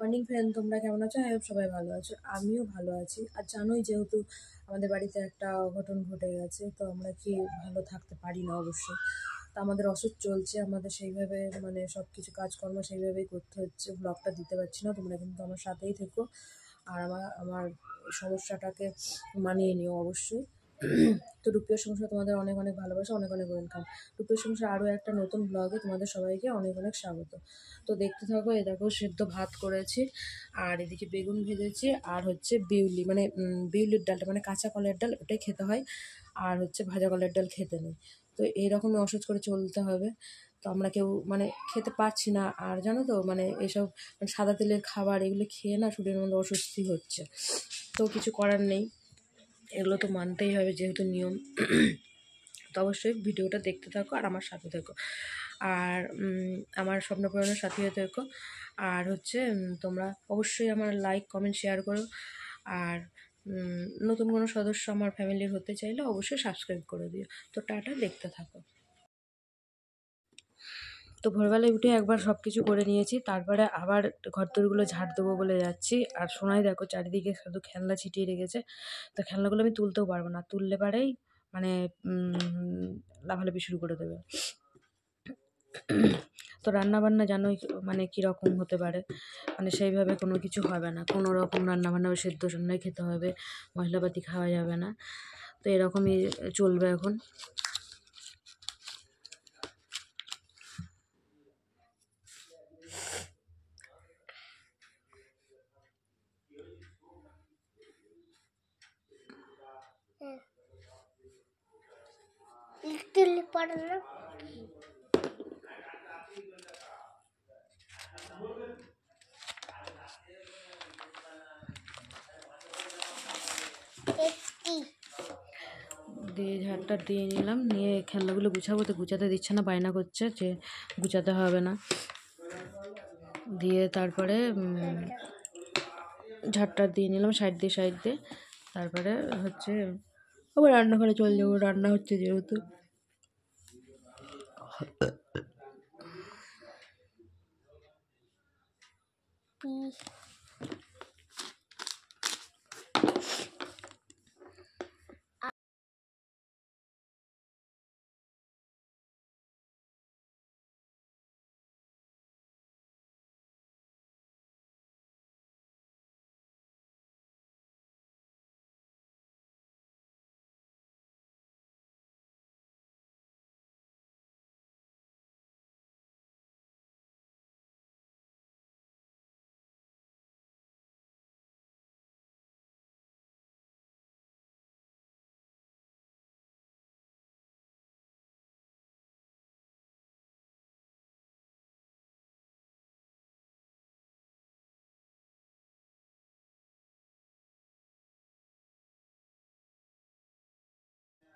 Morning friend, তোমরা কেমন আছো? আই হোপ সবাই ভালো আছো। আমিও ভালো আছি। আর জানোই যেহেতু আমাদের বাড়িতে একটা অঘটন ঘটে গেছে, তো আমরা কি ভালো থাকতে পারি না অবশ্যই। তো আমাদের অসুখ চলছে, আমাদের সেইভাবে মানে সব কিছু কাজকর্ম সেইভাবেই করতে হচ্ছে। ব্লগটা দিতে পারছি না, তোমরা কিন্তু আমার সাথেই থেকো আর আমার সমস্যাটাকে মানিয়ে নিও অবশ্যই। তো রূপের সংসার তোমাদের অনেক অনেক ভালোবাসা, অনেক অনেক ওয়েলকাম। রূপের সংসার আরও একটা নতুন ব্লগে তোমাদের সবাইকে অনেক অনেক স্বাগত। তো দেখতে থাকো। এই দেখো সেদ্ধ ভাত করেছি, আর এদিকে বেগুন ভেজেছি, আর হচ্ছে বিউলি মানে বিউলির ডালটা মানে কাঁচা কলের ডাল, ওটাই খেতে হয়। আর হচ্ছে ভাজা কলের ডাল খেতে নেই। তো এইরকমই ওষুধ করে চলতে হবে। তো আমরা কেউ মানে খেতে পারছি না। আর জানো তো মানে এসব মানে সাদা তেলের খাবার এগুলো খেয়ে না শরীরের মধ্যে অস্বস্তি হচ্ছে। তো কিছু করার নেই, এগুলো তো মানতেই হবে যেহেতু নিয়ম। তো অবশ্যই ভিডিওটা দেখতে থাকো আর আমার সাথে থেকো, আর আমার স্বপ্ন পূরণের সাথীও থেকো। আর হচ্ছে তোমরা অবশ্যই আমার লাইক কমেন্ট শেয়ার করো। আর নতুন কোনো সদস্য আমার ফ্যামিলির হতে চাইলে অবশ্যই সাবস্ক্রাইব করে দিও। তো টাটা, দেখতে থাকো। তো ভোরবেলায় উঠে একবার সব কিছু করে নিয়েছি, তারপরে আবার ঘরদোরগুলো ঝাড় দেবো বলে যাচ্ছি। আর সোনাই দেখো চারিদিকে শুধু খেলনা ছিটিয়ে রেখেছে। তো খেলনাগুলো আমি তুলতেও পারবো না, তুললে পারেই মানে লাফালাফি শুরু করে দেবে। তো রান্নাবান্না জানোই মানে কীরকম হতে পারে, মানে সেইভাবে কোনো কিছু হবে না। কোনো রকম রান্নাবান্না সেদ্ধ রান্নাই খেতে হবে, মশলাপাতি খাওয়া যাবে না। তো এরকমই চলবে এখন। দিয়ে ঝাড়টা দিয়ে নিলাম, নিয়ে খেলনাগুলো গুছাবো, তো গুছাতে দিচ্ছে না, বায়না করছে যে গুছাতে হবে না। দিয়ে তারপরে ঝাড়টা দিয়ে নিলাম সাইড দিয়ে। তারপরে হচ্ছে আবার রান্নাঘরে চলে যাবো, রান্না হচ্ছে যেহেতু।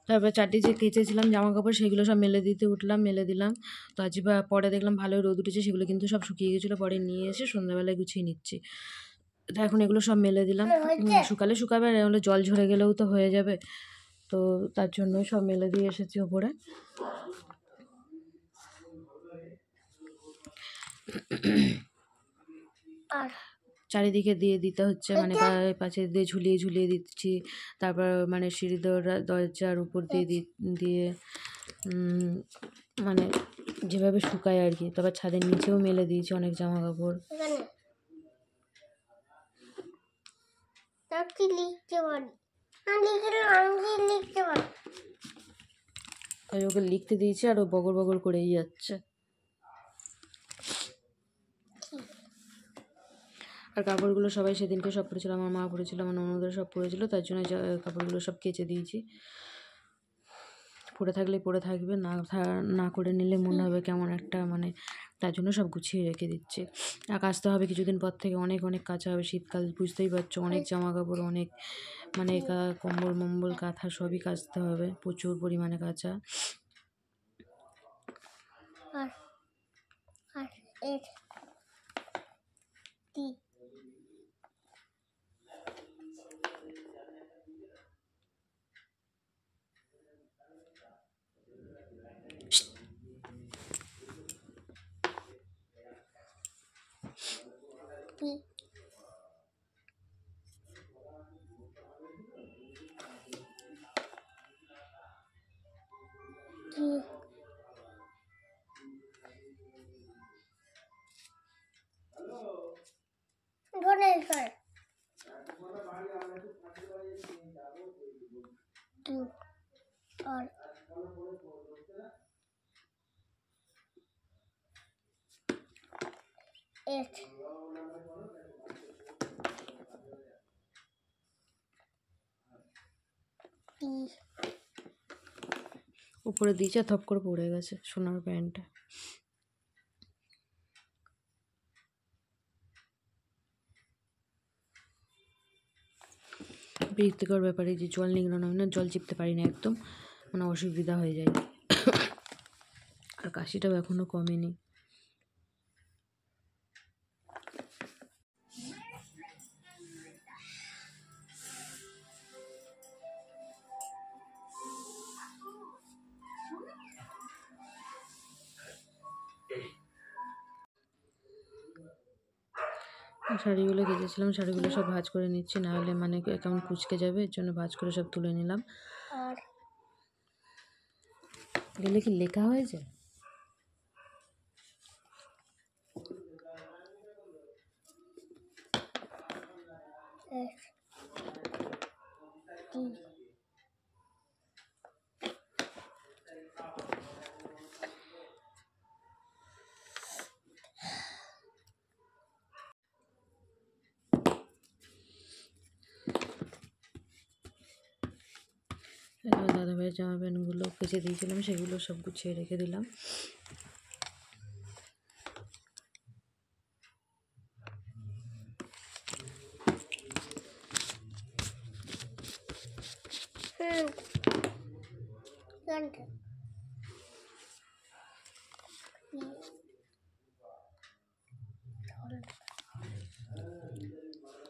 তারপরে চারটি যে কেচেছিলাম জামা কাপড় সেগুলো সব মেলে দিতে উঠলাম, মেলে দিলাম। তো আজ পরে দেখলাম ভালোই রোদ উঠেছে, সেগুলো কিন্তু সব শুকিয়ে গেছিলো। পরে নিয়ে এসে সন্ধ্যাবেলায় গুছিয়ে নিচ্ছি। তো এখন এগুলো সব মেলে দিলাম, শুকালে শুকাবে, আর এগুলো জল ঝরে গেলেও তো হয়ে যাবে। তো তার জন্যই সব মেলে দিয়ে এসেছি ওপরে। আর চারিদিকে দিয়ে দিতে হচ্ছে, মানে পাশে দিয়ে ঝুলিয়ে দিচ্ছি। তারপর মানে সিঁড়ি দরজার উপর দিয়ে মানে যেভাবে শুকায় আর কি। তারপর ছাদের নিচেও মেলে দিয়েছি অনেক জামা কাপড়। ওকে লিখতে দিয়েছি, আর ও বগর বগর করেই যাচ্ছে। আর কাপড়গুলো সবাই সেদিনকে সব পরেছিল, আমার মা পরেছিল, আমার ননদরা সব পরেছিল, তার জন্য কাপড়গুলো সব কেচে দিয়েছি। পরে থাকলে পরে থাকবে, না করে নিলে মনে হবে কেমন একটা, মানে তার জন্য সব গুছিয়ে রেখে দিচ্ছি। আর কাচতে হবে কিছুদিন পর থেকে, অনেক অনেক কাচা হবে। শীতকাল বুঝতেই পারছো, অনেক জামা কাপড়, অনেক মানে কম্বল মম্বল কাঁথা সবই কাচতে হবে, প্রচুর পরিমাণে কাচা। 2 और 8 উপরে দিয়েছে, থপ করে পড়ে গেছে সোনার প্যান্টটা। বিরক্তিকর ব্যাপারে যে জল নিংড়ানো হয় না, জল চিপতে পারি না একদম, মানে অসুবিধা হয়ে যায়। আর কাশিটাও এখনও কমেনি। শাড়িগুলো কেচেছিলাম, শাড়িগুলো সব ভাঁজ করে নিচ্ছি, নাহলে মানে কেমন কুচকে যাবে, এর জন্য ভাঁজ করে সব তুলে নিলাম। और গেলে কি লেখা হয়েছে? एक 3 এবার দাদাভাইয়ের জামা প্যান্টগুলো কেচে দিয়েছিলাম, সেগুলো সব গুছিয়ে রেখে দিলাম। घंटे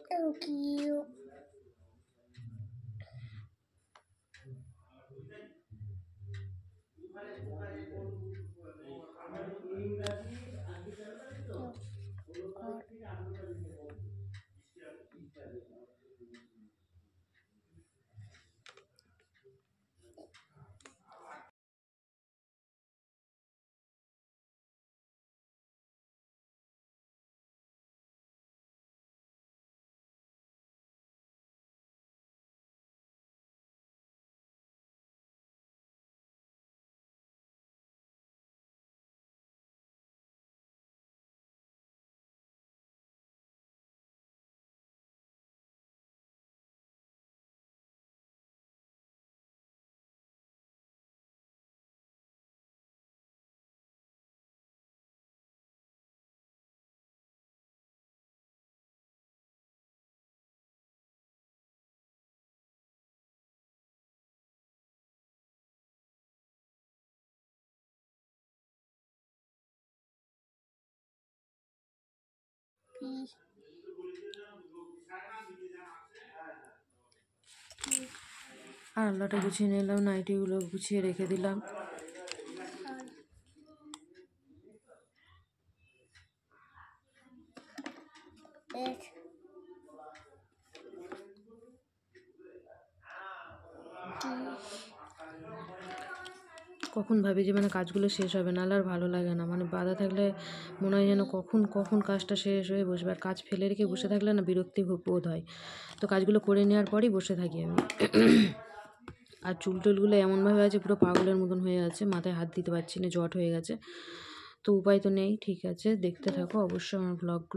Thank you. আর আল্লাহটা গুছিয়ে নিলাম, নাইটিগুলো গুছিয়ে রেখে দিলাম। एक কখন ভাবি যে মানে কাজগুলো শেষ হবে, নাহলে আর ভালো লাগে না, মানে বাধা থাকলে মনে হয় যেন কখন কখন কাজটা শেষ হয়ে বসবে। আর কাজ ফেলে রেখে বসে থাকলে না বিরক্তি বোধ হয়, তো কাজগুলো করে নেওয়ার পরই বসে থাকি আমি। আর চুল টুলগুলো এমনভাবে আছে পুরো পাগলের মতন হয়ে আছে, মাথায় হাত দিতে পারছি না, জট হয়ে গেছে। তো উপায় তো নেই, ঠিক আছে, দেখতে থাকো অবশ্যই আমার ব্লগগুলো।